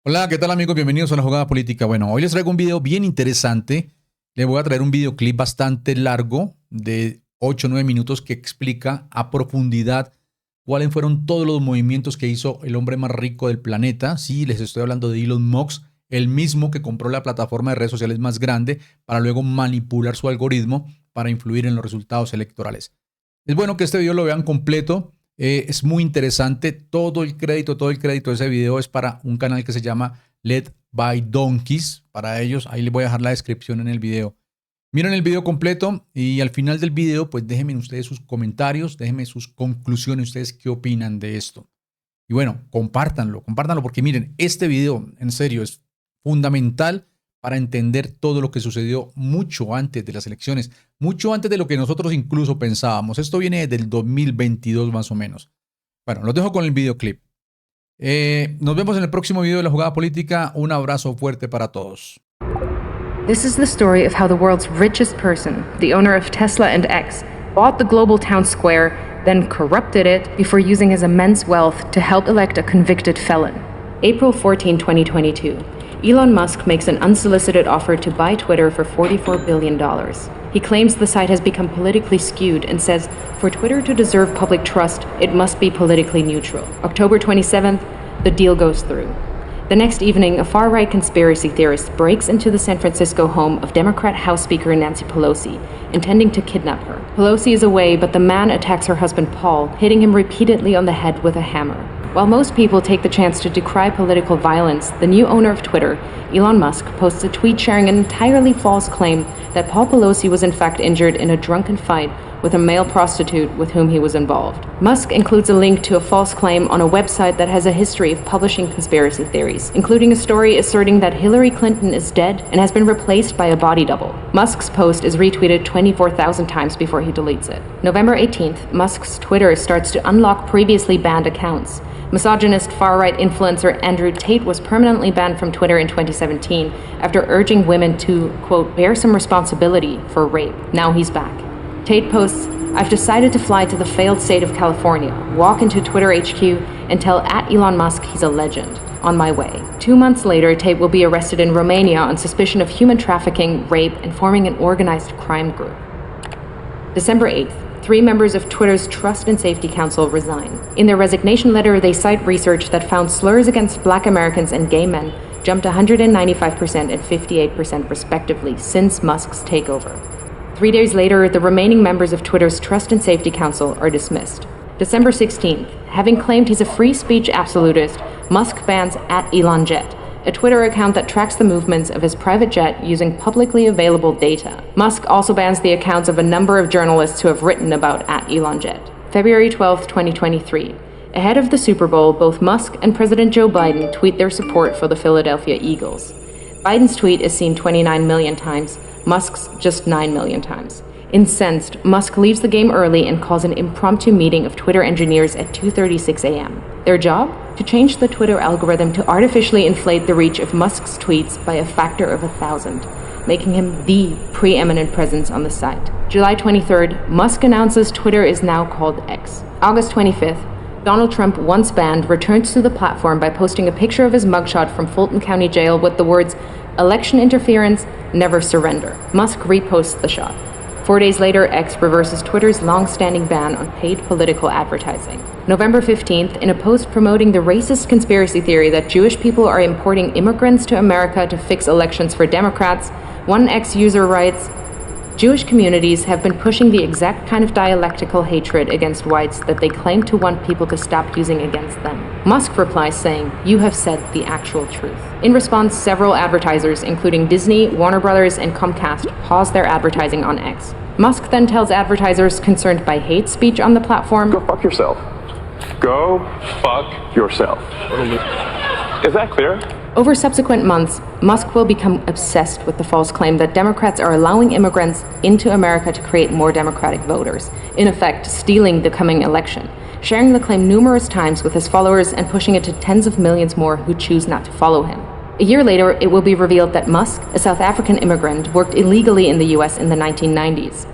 Hola, ¿qué tal amigos? Bienvenidos a la jugada política. Bueno, hoy les traigo un video bien interesante. Les voy a traer un videoclip bastante largo de 8 o 9 minutos que explica a profundidad cuáles fueron todos los movimientos que hizo el hombre más rico del planeta. Sí, les estoy hablando de Elon Musk, el mismo que compró la plataforma de redes sociales más grande para luego manipular su algoritmo para influir en los resultados electorales. Es bueno que este video lo vean completo. Es muy interesante. Todo el crédito de ese video es para un canal que se llama Led by Donkeys. Para ellos, ahí les voy a dejar la descripción en el video. Miren el video completo y al final del video, pues déjenme ustedes sus comentarios, déjenme sus conclusiones, ustedes qué opinan de esto. Y bueno, compártanlo porque miren, este video en serio es fundamental para entender todo lo que sucedió mucho antes de las elecciones, mucho antes de lo que nosotros incluso pensábamos. Esto viene del 2022 más o menos. Bueno, los dejo con el videoclip. Nos vemos en el próximo video de la jugada política. Un abrazo fuerte para todos. This is the story of how the world's richest person, the owner of Tesla and X, bought the global town square, then corrupted it before using his immense wealth to help elect a convicted felon. April 14, 2022. Elon Musk makes an unsolicited offer to buy Twitter for $44 billion. He claims the site has become politically skewed and says for Twitter to deserve public trust, it must be politically neutral. October 27th, the deal goes through. The next evening, a far-right conspiracy theorist breaks into the San Francisco home of Democrat House Speaker Nancy Pelosi, intending to kidnap her. Pelosi is away, but the man attacks her husband Paul, hitting him repeatedly on the head with a hammer. While most people take the chance to decry political violence, the new owner of Twitter, Elon Musk, posts a tweet sharing an entirely false claim that Paul Pelosi was in fact injured in a drunken fight with a male prostitute with whom he was involved. Musk includes a link to a false claim on a website that has a history of publishing conspiracy theories, including a story asserting that Hillary Clinton is dead and has been replaced by a body double. Musk's post is retweeted 24,000 times before he deletes it. November 18th, Musk's Twitter starts to unlock previously banned accounts. Misogynist far-right influencer Andrew Tate was permanently banned from Twitter in 2017 after urging women to, quote, bear some responsibility for rape. Now he's back. Tate posts, I've decided to fly to the failed state of California, walk into Twitter HQ, and tell @Elon Musk he's a legend. On my way. 2 months later, Tate will be arrested in Romania on suspicion of human trafficking, rape, and forming an organized crime group. December 8th. 3 members of Twitter's Trust and Safety Council resign. In their resignation letter, they cite research that found slurs against Black Americans and gay men jumped 195% and 58% respectively since Musk's takeover. 3 days later, the remaining members of Twitter's Trust and Safety Council are dismissed. December 16th, having claimed he's a free speech absolutist, Musk bans @ElonJet, a Twitter account that tracks the movements of his private jet using publicly available data. Musk also bans the accounts of a number of journalists who have written about @ElonJet. February 12, 2023. Ahead of the Super Bowl, both Musk and President Joe Biden tweet their support for the Philadelphia Eagles. Biden's tweet is seen 29 million times, Musk's just 9 million times. Incensed, Musk leaves the game early and calls an impromptu meeting of Twitter engineers at 2:36 a.m. Their job? To change the Twitter algorithm to artificially inflate the reach of Musk's tweets by a factor of 1,000, making him the preeminent presence on the site. July 23rd, Musk announces Twitter is now called X. August 25th, Donald Trump, once banned, returns to the platform by posting a picture of his mugshot from Fulton County Jail with the words, "Election interference, never surrender." Musk reposts the shot. 4 days later, X reverses Twitter's long-standing ban on paid political advertising. November 15th, in a post promoting the racist conspiracy theory that Jewish people are importing immigrants to America to fix elections for Democrats, one X user writes, Jewish communities have been pushing the exact kind of dialectical hatred against whites that they claim to want people to stop using against them. Musk replies saying, you have said the actual truth. In response, several advertisers, including Disney, Warner Brothers, and Comcast, paused their advertising on X. Musk then tells advertisers concerned by hate speech on the platform, go fuck yourself. Go fuck yourself. Is that clear? Over subsequent months, Musk will become obsessed with the false claim that Democrats are allowing immigrants into America to create more Democratic voters, in effect, stealing the coming election, sharing the claim numerous times with his followers and pushing it to tens of millions more who choose not to follow him. A year later, it will be revealed that Musk, a South African immigrant, worked illegally in the US in the 1990s.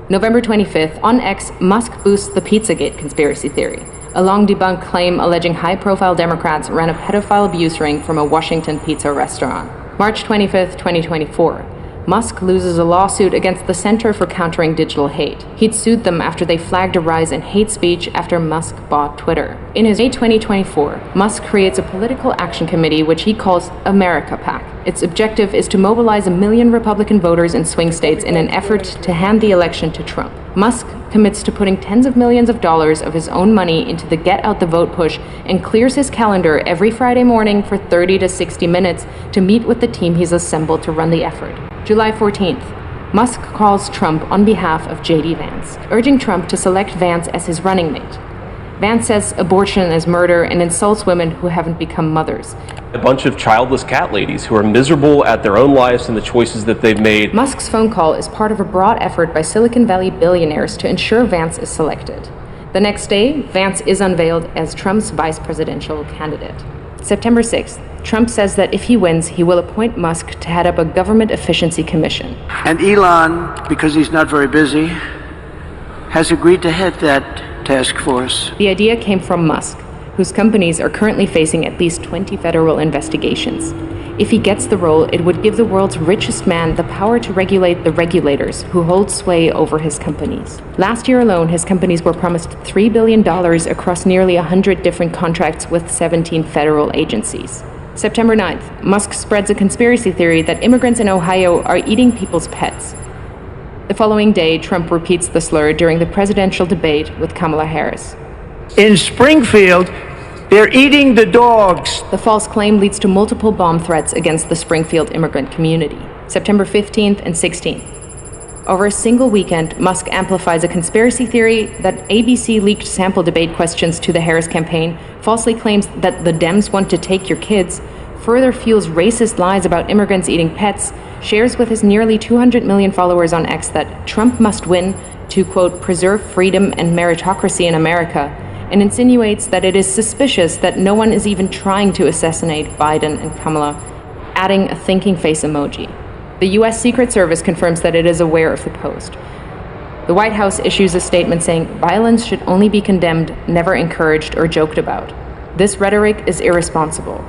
November 25th, on X, Musk boosts the Pizzagate conspiracy theory. a long-debunked claim alleging high-profile Democrats ran a pedophile abuse ring from a Washington pizza restaurant. March 25th, 2024. Musk loses a lawsuit against the Center for Countering Digital Hate. He'd sued them after they flagged a rise in hate speech after Musk bought Twitter. In his May 2024, Musk creates a political action committee which he calls America PAC. Its objective is to mobilize 1 million Republican voters in swing states in an effort to hand the election to Trump. Musk commits to putting tens of millions of dollars of his own money into the Get Out the Vote push and clears his calendar every Friday morning for 30 to 60 minutes to meet with the team he's assembled to run the effort. July 14th. Musk calls Trump on behalf of J.D. Vance, urging Trump to select Vance as his running mate. Vance says abortion is murder and insults women who haven't become mothers. A bunch of childless cat ladies who are miserable at their own lives and the choices that they've made. Musk's phone call is part of a broad effort by Silicon Valley billionaires to ensure Vance is selected. The next day, Vance is unveiled as Trump's vice presidential candidate. September 6th. Trump says that if he wins, he will appoint Musk to head up a government efficiency commission. And Elon, because he's not very busy, has agreed to head that task force. The idea came from Musk, whose companies are currently facing at least 20 federal investigations. If he gets the role, it would give the world's richest man the power to regulate the regulators who hold sway over his companies. Last year alone, his companies were promised $3 billion across nearly 100 different contracts with 17 federal agencies. September 9th, Musk spreads a conspiracy theory that immigrants in Ohio are eating people's pets. The following day, Trump repeats the slur during the presidential debate with Kamala Harris. In Springfield, they're eating the dogs. The false claim leads to multiple bomb threats against the Springfield immigrant community. September 15th and 16th. Over a single weekend, Musk amplifies a conspiracy theory that ABC leaked sample debate questions to the Harris campaign, falsely claims that the Dems want to take your kids, further fuels racist lies about immigrants eating pets, shares with his nearly 200 million followers on X that Trump must win to, quote, preserve freedom and meritocracy in America, and insinuates that it is suspicious that no one is even trying to assassinate Biden and Kamala, adding a thinking face emoji. The U.S. Secret Service confirms that it is aware of the post. The White House issues a statement saying violence should only be condemned, never encouraged or joked about. This rhetoric is irresponsible.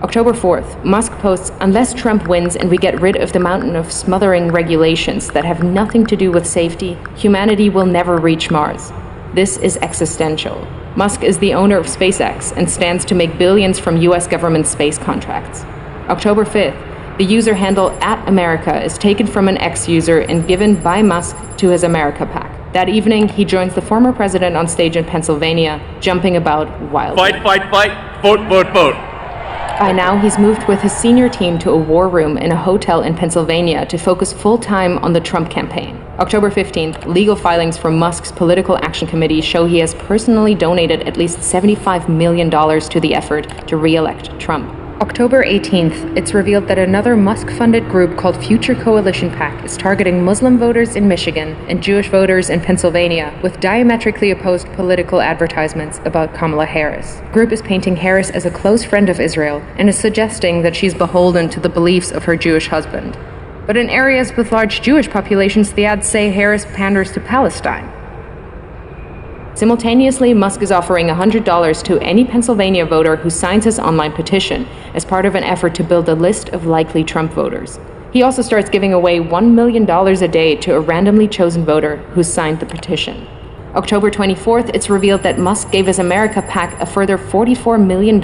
October 4th, Musk posts, unless Trump wins and we get rid of the mountain of smothering regulations that have nothing to do with safety, humanity will never reach Mars. This is existential. Musk is the owner of SpaceX and stands to make billions from U.S. government space contracts. October 5th, the user handle @America is taken from an X user and given by Musk to his America PAC. That evening, he joins the former president on stage in Pennsylvania, jumping about wildly. Fight, vote. By now, he's moved with his senior team to a war room in a hotel in Pennsylvania to focus full-time on the Trump campaign. October 15th, legal filings from Musk's Political Action Committee show he has personally donated at least $75 million to the effort to re-elect Trump. October 18th, it's revealed that another Musk-funded group called Future Coalition PAC is targeting Muslim voters in Michigan and Jewish voters in Pennsylvania with diametrically opposed political advertisements about Kamala Harris. The group is painting Harris as a close friend of Israel and is suggesting that she's beholden to the beliefs of her Jewish husband. But in areas with large Jewish populations, the ads say Harris panders to Palestine. Simultaneously, Musk is offering $100 to any Pennsylvania voter who signs his online petition as part of an effort to build a list of likely Trump voters. He also starts giving away $1 million a day to a randomly chosen voter who signed the petition. October 24th, it's revealed that Musk gave his America PAC a further $44 million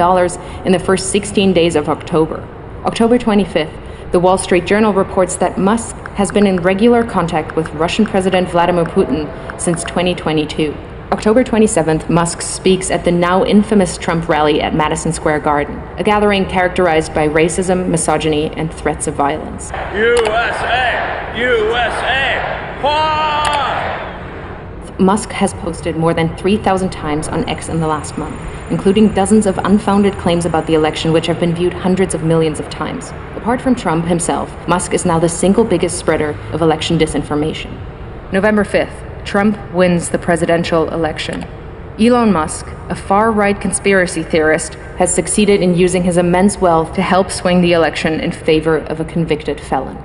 in the first 16 days of October. October 25th, the Wall Street Journal reports that Musk has been in regular contact with Russian President Vladimir Putin since 2022. October 27th, Musk speaks at the now infamous Trump rally at Madison Square Garden, a gathering characterized by racism, misogyny, and threats of violence. USA! Musk has posted more than 3,000 times on X in the last month, including dozens of unfounded claims about the election which have been viewed hundreds of millions of times. Apart from Trump himself, Musk is now the single biggest spreader of election disinformation. November 5th, Trump wins the presidential election. Elon Musk, a far-right conspiracy theorist, has succeeded in using his immense wealth to help swing the election in favor of a convicted felon.